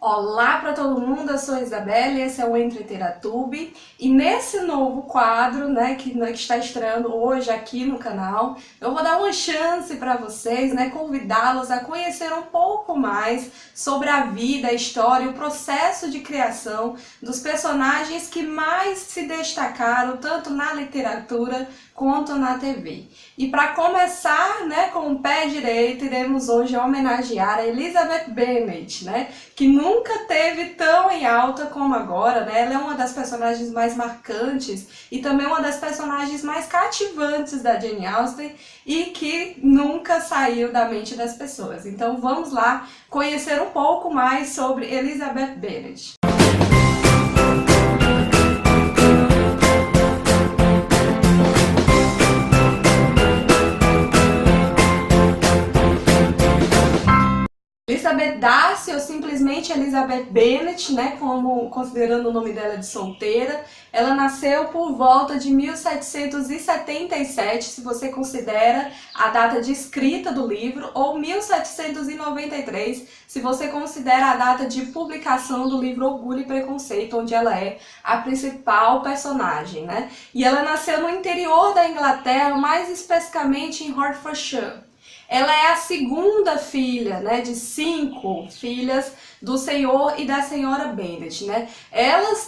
Olá para todo mundo, eu sou a Isabelle, esse é o Entre Literatube e nesse novo quadro, que está estreando hoje aqui no canal, eu vou dar uma chance para vocês, convidá-los a conhecer um pouco mais sobre a vida, a história e o processo de criação dos personagens que mais se destacaram tanto na literatura quanto na TV. E para começar, com o pé direito, iremos hoje homenagear a Elizabeth Bennet, que nunca teve tão em alta como agora, Ela é uma das personagens mais marcantes e também uma das personagens mais cativantes da Jane Austen e que nunca saiu da mente das pessoas. Então vamos lá conhecer um pouco mais sobre Elizabeth Bennet. Elizabeth Darcy, ou simplesmente Elizabeth Bennet, como considerando o nome dela de solteira, ela nasceu por volta de 1777, se você considera a data de escrita do livro, ou 1793, se você considera a data de publicação do livro Orgulho e Preconceito, onde ela é a principal personagem, E ela nasceu no interior da Inglaterra, mais especificamente em Hertfordshire. Ela é a segunda filha, de 5 filhas do senhor e da senhora Bennet,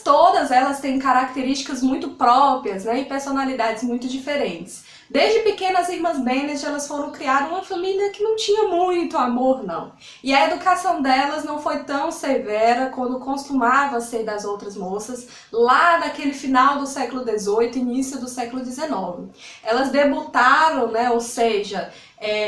Todas elas têm características muito próprias, e personalidades muito diferentes. Desde pequenas, as irmãs Bennet, elas foram criadas uma família que não tinha muito amor, não. E a educação delas não foi tão severa quando costumava ser das outras moças, lá naquele final do século XVIII, início do século XIX. Elas debutaram, ou seja,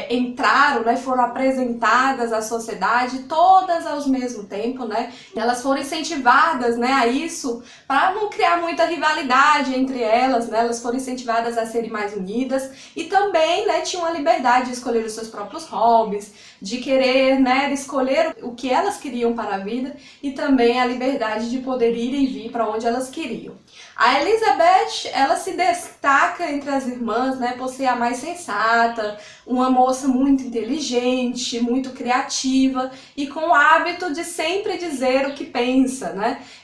entraram, foram apresentadas à sociedade, todas ao mesmo tempo, Elas foram incentivadas, a isso, para não criar muita rivalidade entre elas, Elas foram incentivadas a serem mais unidas e também, tinham a liberdade de escolher os seus próprios hobbies, de querer, escolher o que elas queriam para a vida e também a liberdade de poder ir e vir para onde elas queriam. A Elizabeth, ela se destaca entre as irmãs, por ser a mais sensata, uma moça muito inteligente, muito criativa e com o hábito de sempre dizer o que pensa,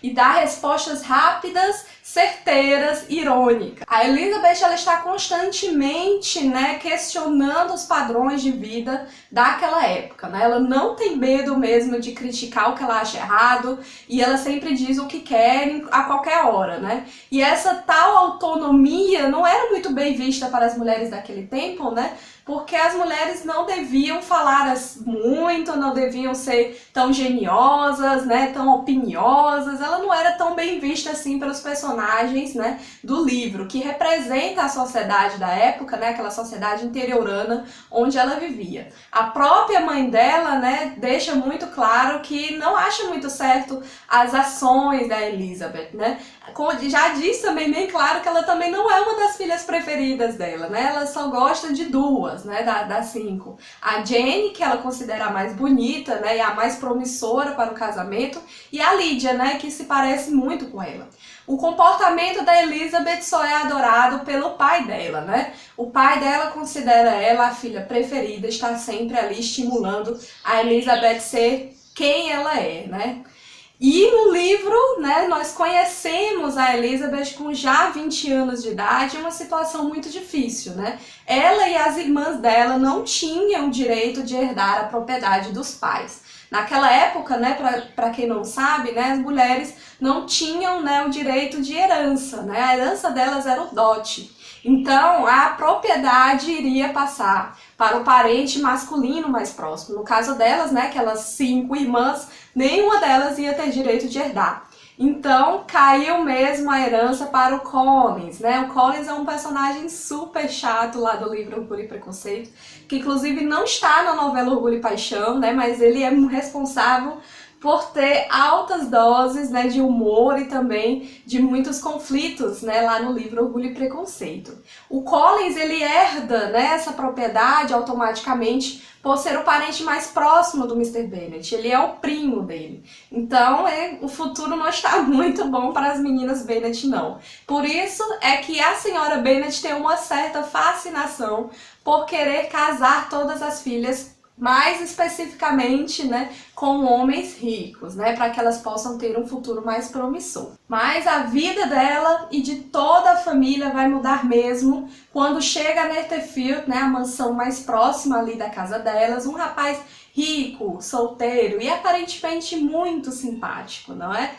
e dar respostas rápidas, certeiras, irônicas. A Elizabeth, ela está constantemente, questionando os padrões de vida daquela época, Ela não tem medo mesmo de criticar o que ela acha errado e ela sempre diz o que quer a qualquer hora, E essa tal autonomia não era muito bem vista para as mulheres daquele tempo, porque as mulheres não deviam falar muito, não deviam ser tão geniosas, tão opiniosas. Ela não era tão bem vista assim pelos personagens, do livro, que representa a sociedade da época, aquela sociedade interiorana onde ela vivia. A própria mãe dela, deixa muito claro que não acha muito certo as ações da Elizabeth, Como já diz também bem claro que ela também não é uma das filhas preferidas dela, Ela só gosta de duas, das 5. A Jane, que ela considera a mais bonita, e a mais promissora para o casamento, e a Lydia, que se parece muito com ela. O comportamento da Elizabeth só é adorado pelo pai dela, O pai dela considera ela a filha preferida, está sempre ali estimulando a Elizabeth ser quem ela é, E no livro, nós conhecemos a Elizabeth com já 20 anos de idade, uma situação muito difícil, Ela e as irmãs dela não tinham o direito de herdar a propriedade dos pais. Naquela época, para quem não sabe, as mulheres não tinham, o direito de herança, A herança delas era o dote. Então, a propriedade iria passar para o parente masculino mais próximo. No caso delas, aquelas 5 irmãs, nenhuma delas ia ter direito de herdar. Então, caiu mesmo a herança para o Collins, O Collins é um personagem super chato lá do livro Orgulho e Preconceito, que inclusive não está na novela Orgulho e Paixão, mas ele é responsável por ter altas doses, de humor e também de muitos conflitos, lá no livro Orgulho e Preconceito. O Collins, ele herda, essa propriedade automaticamente por ser o parente mais próximo do Mr. Bennet, ele é o primo dele. Então, o futuro não está muito bom para as meninas Bennet, não. Por isso é que a senhora Bennet tem uma certa fascinação por querer casar todas as filhas mais especificamente, né, com homens ricos, né, para que elas possam ter um futuro mais promissor. Mas a vida dela e de toda a família vai mudar mesmo quando chega a Netherfield, né, a mansão mais próxima ali da casa delas, um rapaz rico, solteiro e aparentemente muito simpático, não é?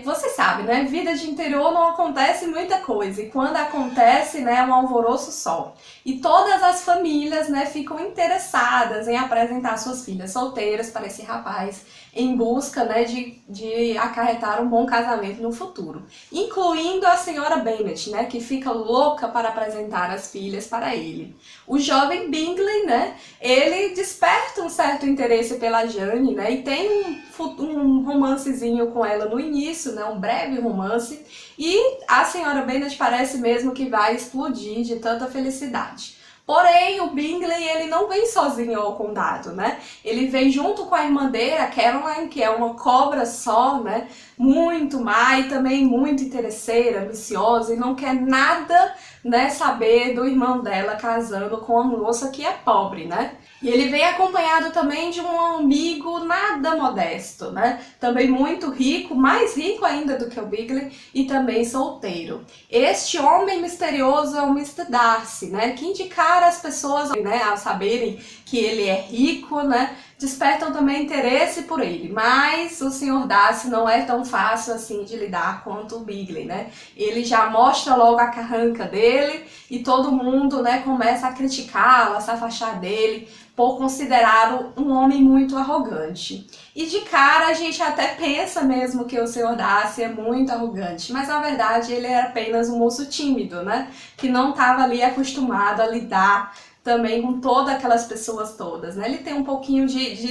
Você sabe, né? Vida de interior não acontece muita coisa e quando acontece, né, é um alvoroço só. E todas as famílias, né, ficam interessadas em apresentar suas filhas solteiras para esse rapaz em busca, né, de acarretar um bom casamento no futuro. Incluindo a senhora Bennet, né, que fica louca para apresentar as filhas para ele. O jovem Bingley, né, ele desperta um certo interesse pela Jane, né, e tem um romancezinho com ela no início, né, um breve romance, e a senhora Bennet parece mesmo que vai explodir de tanta felicidade. Porém, o Bingley, ele não vem sozinho ao condado, né? Ele vem junto com a irmã dele, a Caroline, que é uma cobra só, né? Muito má e também muito interesseira, ambiciosa e não quer nada, né, saber do irmão dela casando com uma moça que é pobre, né? E ele vem acompanhado também de um amigo nada modesto, né? Também muito rico, mais rico ainda do que o Bingley e também solteiro. Este homem misterioso é o Mr. Darcy, né? Que indicar as pessoas, né, a saberem que ele é rico, né? Despertam também interesse por ele, mas o Sr. Darcy não é tão fácil assim de lidar quanto o Bingley, né? Ele já mostra logo a carranca dele e todo mundo, né, começa a criticá-lo, a se afastar dele por considerá-lo um homem muito arrogante. E de cara a gente até pensa mesmo que o Sr. Darcy é muito arrogante, mas na verdade ele é apenas um moço tímido, né? Que não estava ali acostumado a lidar também com todas aquelas pessoas todas, né? Ele tem um pouquinho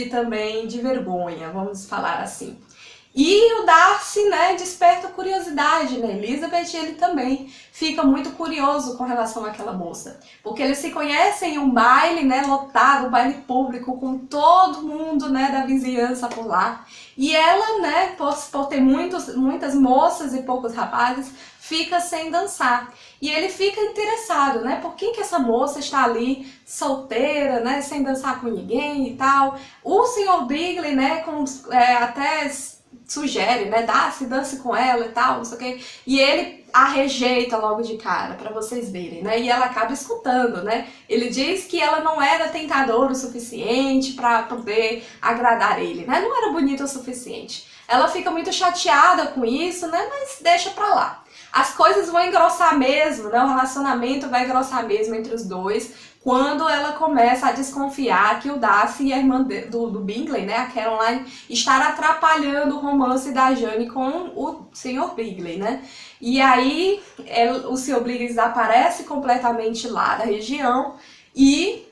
também de vergonha, vamos falar assim. E o Darcy, né, desperta curiosidade, né? Elizabeth, ele também fica muito curioso com relação àquela moça. Porque eles se conhecem em um baile, né, lotado, um baile público, com todo mundo, né, da vizinhança por lá. E ela, né, por ter muitas moças e poucos rapazes, fica sem dançar. E ele fica interessado, né, por que essa moça está ali solteira, né, sem dançar com ninguém e tal. O Sr. Bingley, né, até sugere, né, dance com ela e tal, não sei o que, e ele a rejeita logo de cara, pra vocês verem, né, e ela acaba escutando, né, ele diz que ela não era tentadora o suficiente pra poder agradar ele, né, não era bonita o suficiente. Ela fica muito chateada com isso, né, mas deixa pra lá. As coisas vão engrossar mesmo, né, o relacionamento vai engrossar mesmo entre os dois, quando ela começa a desconfiar que o Darcy e a irmã do Bingley, né, a Caroline, estar atrapalhando o romance da Jane com o Sr. Bingley, né? E aí o Sr. Bingley desaparece completamente lá da região e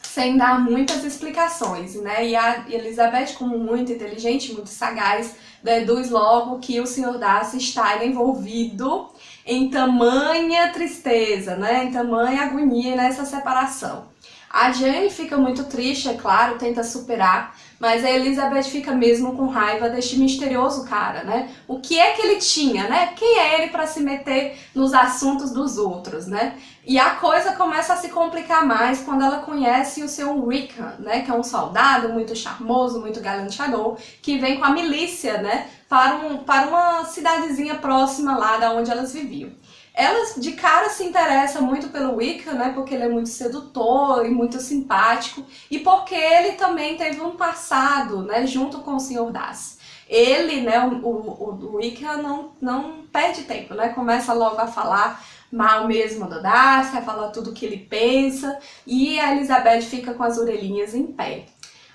sem dar muitas explicações, né? E a Elizabeth, como muito inteligente, muito sagaz, deduz logo que o Sr. Darcy está envolvido em tamanha tristeza, né? Em tamanha agonia nessa separação. A Jane fica muito triste, é claro, tenta superar, mas a Elizabeth fica mesmo com raiva deste misterioso cara, né? O que é que ele tinha, né? Quem é ele para se meter nos assuntos dos outros, né? E a coisa começa a se complicar mais quando ela conhece o seu Wickham, né? Que é um soldado muito charmoso, muito galanteador, que vem com a milícia, né? Para uma cidadezinha próxima lá da onde elas viviam. Ela de cara se interessa muito pelo Wickham, né, porque ele é muito sedutor e muito simpático, e porque ele também teve um passado, né, junto com o Sr. Darcy. Ele, né, o Wickham não perde tempo, né, começa logo a falar mal mesmo do Darcy, a falar tudo o que ele pensa, e a Elizabeth fica com as orelhinhas em pé.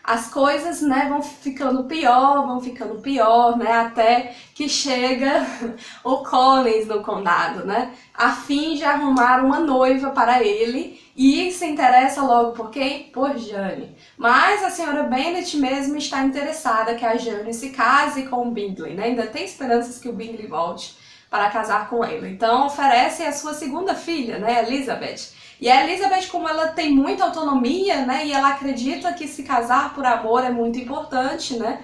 As coisas, né, vão ficando pior, né, até que chega o Collins no condado, né, a fim de arrumar uma noiva para ele e se interessa logo por quem? Por Jane. Mas a senhora Bennet mesmo está interessada que a Jane se case com o Bingley, né, ainda tem esperanças que o Bingley volte para casar com ela. Então oferece a sua segunda filha, né, Elizabeth. E a Elizabeth, como ela tem muita autonomia, né, e ela acredita que se casar por amor é muito importante, né,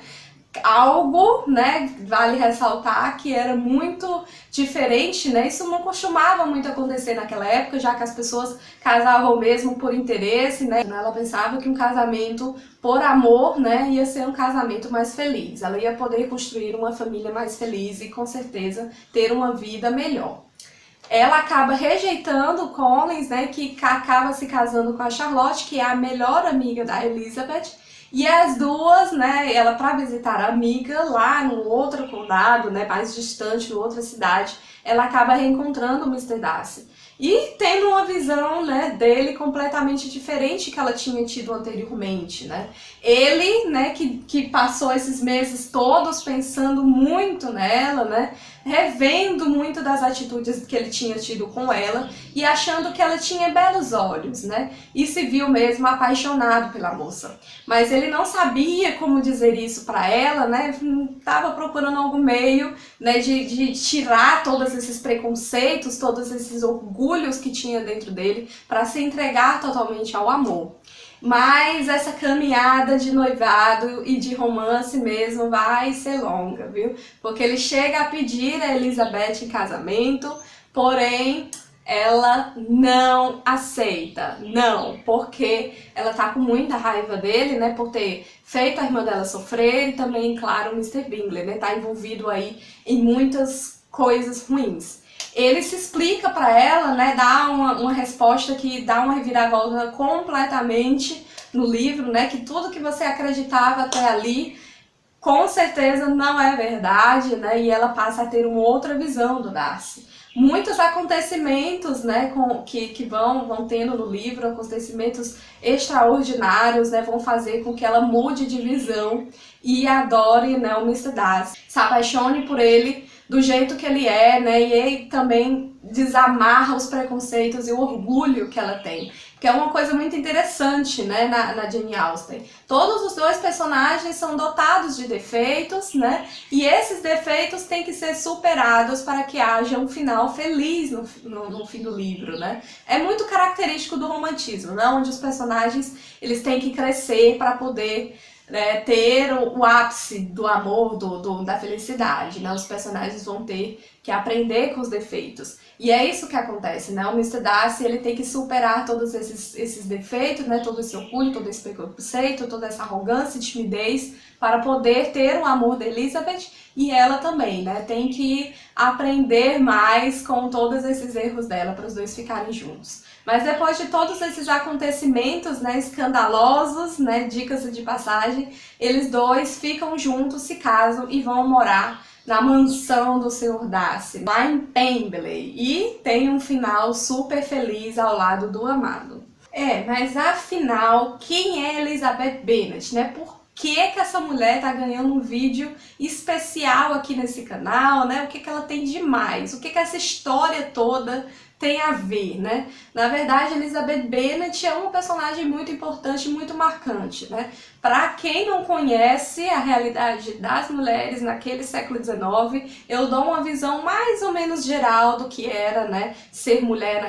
algo, né, vale ressaltar que era muito diferente, né, isso não costumava muito acontecer naquela época, já que as pessoas casavam mesmo por interesse, né, ela pensava que um casamento por amor, né, ia ser um casamento mais feliz, ela ia poder construir uma família mais feliz e com certeza ter uma vida melhor. Ela acaba rejeitando o Collins, né, que acaba se casando com a Charlotte, que é a melhor amiga da Elizabeth, e as duas, né, ela para visitar a amiga lá no outro condado, né, mais distante, em outra cidade, ela acaba reencontrando o Mr. Darcy. E tendo uma visão, né, dele completamente diferente que ela tinha tido anteriormente, né. Ele, né, que passou esses meses todos pensando muito nela, né, revendo muito das atitudes que ele tinha tido com ela e achando que ela tinha belos olhos, né, e se viu mesmo apaixonado pela moça. Mas ele não sabia como dizer isso para ela, né, estava procurando algum meio, né, de tirar todos esses preconceitos, todos esses orgulhos que tinha dentro dele para se entregar totalmente ao amor. Mas essa caminhada de noivado e de romance mesmo vai ser longa, viu? Porque ele chega a pedir a Elizabeth em casamento, porém ela não aceita, não, porque ela tá com muita raiva dele, né, por ter feito a irmã dela sofrer e também, claro, o Mr. Bingley, né, tá envolvido aí em muitas coisas ruins. Ele se explica para ela, né, dá uma resposta que dá uma reviravolta completamente no livro, né, que tudo que você acreditava até ali, com certeza não é verdade, né, e ela passa a ter uma outra visão do Darcy. Muitos acontecimentos, né, que vão tendo no livro, acontecimentos extraordinários, né, vão fazer com que ela mude de visão e adore, né, o Mr. Darcy, se apaixone por ele do jeito que ele é, né, e ele também desamarra os preconceitos e o orgulho que ela tem. Que é uma coisa muito interessante, né, na Jane Austen. Todos os dois personagens são dotados de defeitos, né, e esses defeitos têm que ser superados para que haja um final feliz no fim do livro, né. É muito característico do romantismo, né, onde os personagens eles têm que crescer para poder ter o ápice do amor, da felicidade, né? Os personagens vão ter que aprender com os defeitos. E é isso que acontece, né? O Mr. Darcy, ele tem que superar todos esses defeitos, né? Todo esse orgulho, todo esse preconceito, toda essa arrogância e timidez para poder ter o amor da Elizabeth e ela também, né? Tem que aprender mais com todos esses erros dela para os dois ficarem juntos. Mas depois de todos esses acontecimentos, né, escandalosos, né, dicas de passagem, eles dois ficam juntos, se casam e vão morar na mansão do Sr. Darcy, lá em Pemberley, e tem um final super feliz ao lado do amado. Mas afinal, quem é Elizabeth Bennet, né? Por que essa mulher tá ganhando um vídeo especial aqui nesse canal, né? O que ela tem de mais? O que essa história toda tem a ver, né? Na verdade, Elizabeth Bennet é uma personagem muito importante, muito marcante, né? Para quem não conhece a realidade das mulheres naquele século XIX, eu dou uma visão mais ou menos geral do que era, né, ser mulher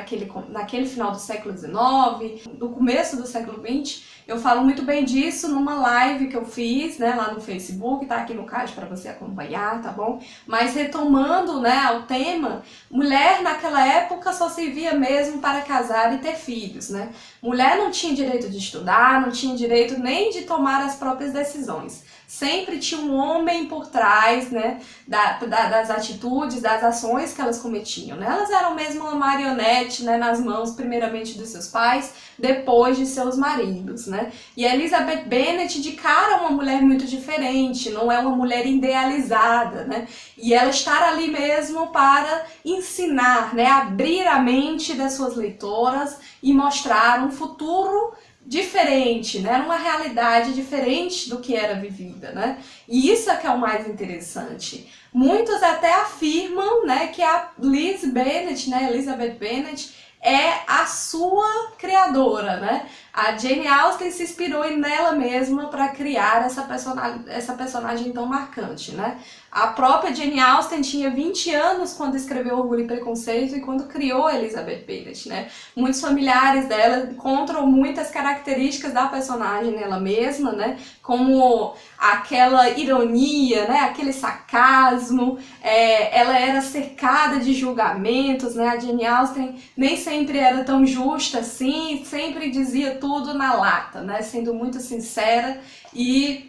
naquele final do século XIX, do começo do século XX. Eu falo muito bem disso numa live que eu fiz, né, lá no Facebook, tá aqui no card para você acompanhar, tá bom? Mas retomando, né, o tema, mulher naquela época só servia mesmo para casar e ter filhos, né? Mulher não tinha direito de estudar, não tinha direito nem de tomar as próprias decisões. Sempre tinha um homem por trás, né, das atitudes, das ações que elas cometiam, né? Elas eram mesmo uma marionete, né, nas mãos primeiramente dos seus pais, depois de seus maridos, né? E a Elizabeth Bennet de cara é uma mulher muito diferente, não é uma mulher idealizada, né? E ela estar ali mesmo para ensinar, né, abrir a mente das suas leitoras e mostrar um futuro diferente, né? Uma realidade diferente do que era vivida, né? E isso é que é o mais interessante. Muitos até afirmam, né, que a Liz Bennet, né, Elizabeth Bennet, é a sua criadora, né? A Jane Austen se inspirou nela mesma para criar essa personagem tão marcante, né? A própria Jane Austen tinha 20 anos quando escreveu Orgulho e Preconceito e quando criou Elizabeth Bennet, né? Muitos familiares dela encontram muitas características da personagem nela mesma, né? Como aquela ironia, né? Aquele sarcasmo, ela era cercada de julgamentos, né? A Jane Austen nem sempre era tão justa assim, sempre dizia tudo na lata, né? Sendo muito sincera e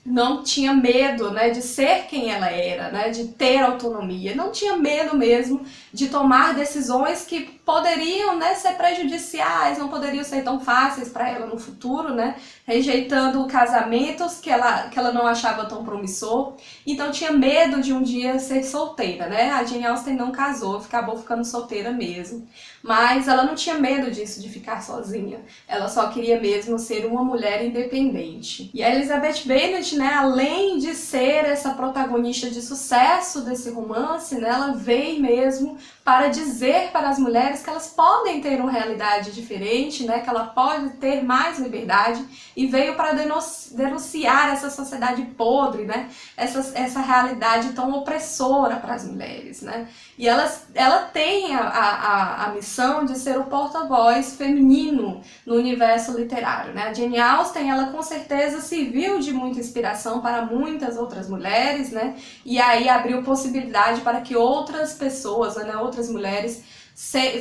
não tinha medo, né, de ser quem ela era, né, de ter autonomia, não tinha medo mesmo de tomar decisões que poderiam, né, ser prejudiciais, não poderiam ser tão fáceis para ela no futuro, né, rejeitando casamentos que ela não achava tão promissor, então tinha medo de um dia ser solteira, né, a Jane Austen não casou, acabou ficando solteira mesmo, mas ela não tinha medo disso, de ficar sozinha, ela só queria mesmo ser uma mulher independente. E a Elizabeth Bennet, né, além de ser essa protagonista de sucesso desse romance, né, ela veio mesmo para dizer para as mulheres que elas podem ter uma realidade diferente, né, que ela pode ter mais liberdade, e veio para denunciar essa sociedade podre, né, essa realidade tão opressora para as mulheres, né. E ela tem a missão de ser o porta-voz feminino no universo literário, né. A Jane Austen, ela com certeza serviu de muita inspiração para muitas outras mulheres, né, e aí abriu possibilidade para que outras pessoas, né, outras mulheres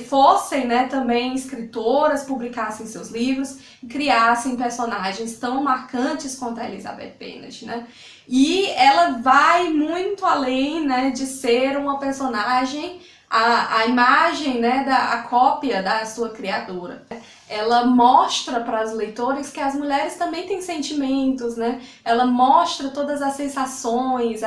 fossem, né, também escritoras, publicassem seus livros, criassem personagens tão marcantes quanto a Elizabeth Bennet, né? E ela vai muito além, né, de ser uma personagem, a imagem, né, a cópia da sua criadora. Ela mostra para os leitores que as mulheres também têm sentimentos, né? Ela mostra todas as sensações,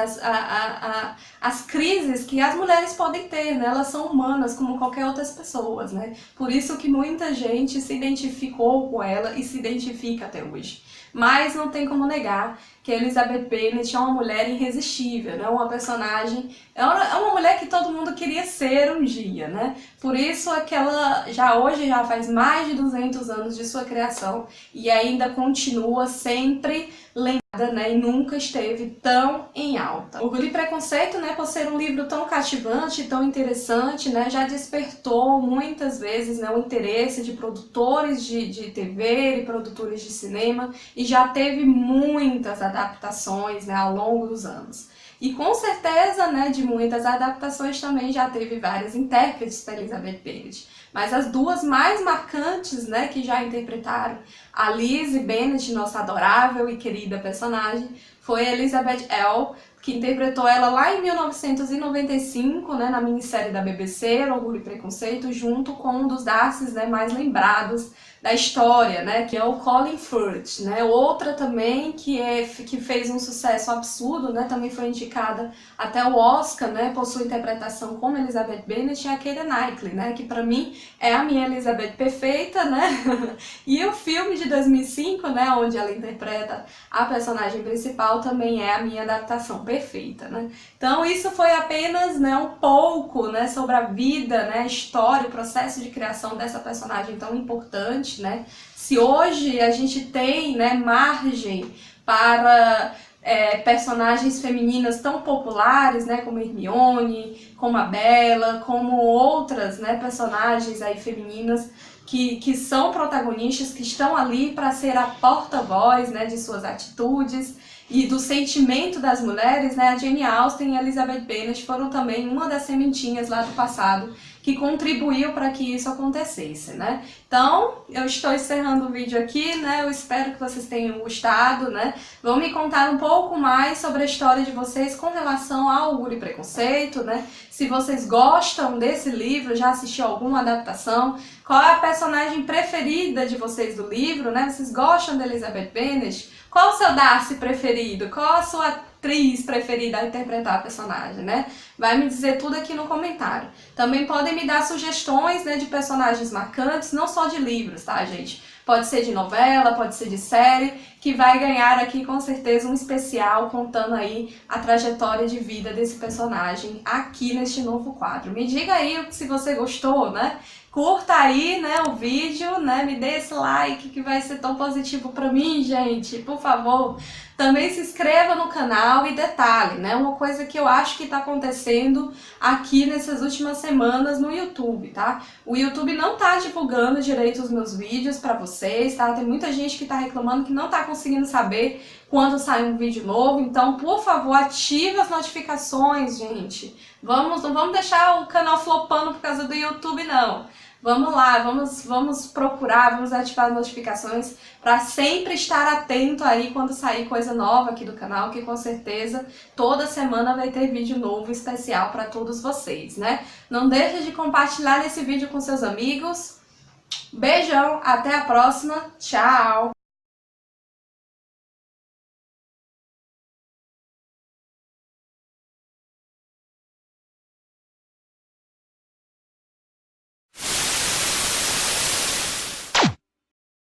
as crises que as mulheres podem ter, né? Elas são humanas como qualquer outras pessoas, né? Por isso que muita gente se identificou com ela e se identifica até hoje. Mas não tem como negar que Elizabeth Bennet é uma mulher irresistível, né? Uma personagem, é uma mulher que todo mundo queria ser um dia, né? Por isso é que ela hoje já faz mais de 200 anos de sua criação e ainda continua sempre lembrada, né? E nunca esteve tão em alta. Orgulho e Preconceito, né, por ser um livro tão cativante, tão interessante, né, já despertou muitas vezes, né, o interesse de produtores de TV e produtores de cinema e já teve muitas adaptações, né, ao longo dos anos. E com certeza, né, de muitas adaptações também já teve várias intérpretes da Elizabeth Bennet. Mas as duas mais marcantes, né, que já interpretaram a Lizzie Bennet, nossa adorável e querida personagem, foi a Elizabeth L., que interpretou ela lá em 1995, né, na minissérie da BBC, Orgulho e Preconceito, junto com um dos Darcys, né, mais lembrados da história, né, que é o Colin Firth, né. Outra também que fez um sucesso absurdo, né, também foi indicada até o Oscar, né, por sua interpretação como Elizabeth Bennet, é a Keira Knightley, né, que pra mim é a minha Elizabeth perfeita, né. E o filme de 2005, né, onde ela interpreta a personagem principal, também é a minha adaptação perfeita, né. Então isso foi apenas, né, um pouco, né, sobre a vida, né, a história, o processo de criação dessa personagem tão importante, né? Se hoje a gente tem, né, margem para personagens femininas tão populares, né, como Hermione, como a Bella, como outras, né, personagens aí femininas que são protagonistas, que estão ali para ser a porta-voz, né, de suas atitudes e do sentimento das mulheres, né, a Jane Austen e a Elizabeth Bennet foram também uma das sementinhas lá do passado que contribuiu para que isso acontecesse, né? Então, eu estou encerrando o vídeo aqui, né? Eu espero que vocês tenham gostado, né? Vão me contar um pouco mais sobre a história de vocês com relação ao Orgulho e Preconceito, né? Se vocês gostam desse livro, já assistiu alguma adaptação, qual é a personagem preferida de vocês do livro, né? Vocês gostam da Elizabeth Bennet? Qual o seu Darcy preferido? Qual a sua atriz preferida a interpretar a personagem, né? Vai me dizer tudo aqui no comentário. Também podem me dar sugestões, né, de personagens marcantes, não só de livros, tá, gente? Pode ser de novela, pode ser de série, que vai ganhar aqui com certeza um especial contando aí a trajetória de vida desse personagem aqui neste novo quadro. Me diga aí se você gostou, né? curta aí, né, o vídeo, né, me dê esse like que vai ser tão positivo pra mim, gente, por favor. Também se inscreva no canal e detalhe, né, uma coisa que eu acho que tá acontecendo aqui nessas últimas semanas no YouTube, tá? O YouTube não tá divulgando direito os meus vídeos pra vocês, tá? Tem muita gente que tá reclamando que não tá conseguindo saber quando sai um vídeo novo, então, por favor, ative as notificações, gente. Não vamos deixar o canal flopando por causa do YouTube, não. Vamos lá, vamos procurar, vamos ativar as notificações para sempre estar atento aí quando sair coisa nova aqui do canal, que com certeza toda semana vai ter vídeo novo especial para todos vocês, né? Não deixe de compartilhar esse vídeo com seus amigos. Beijão, até a próxima, tchau!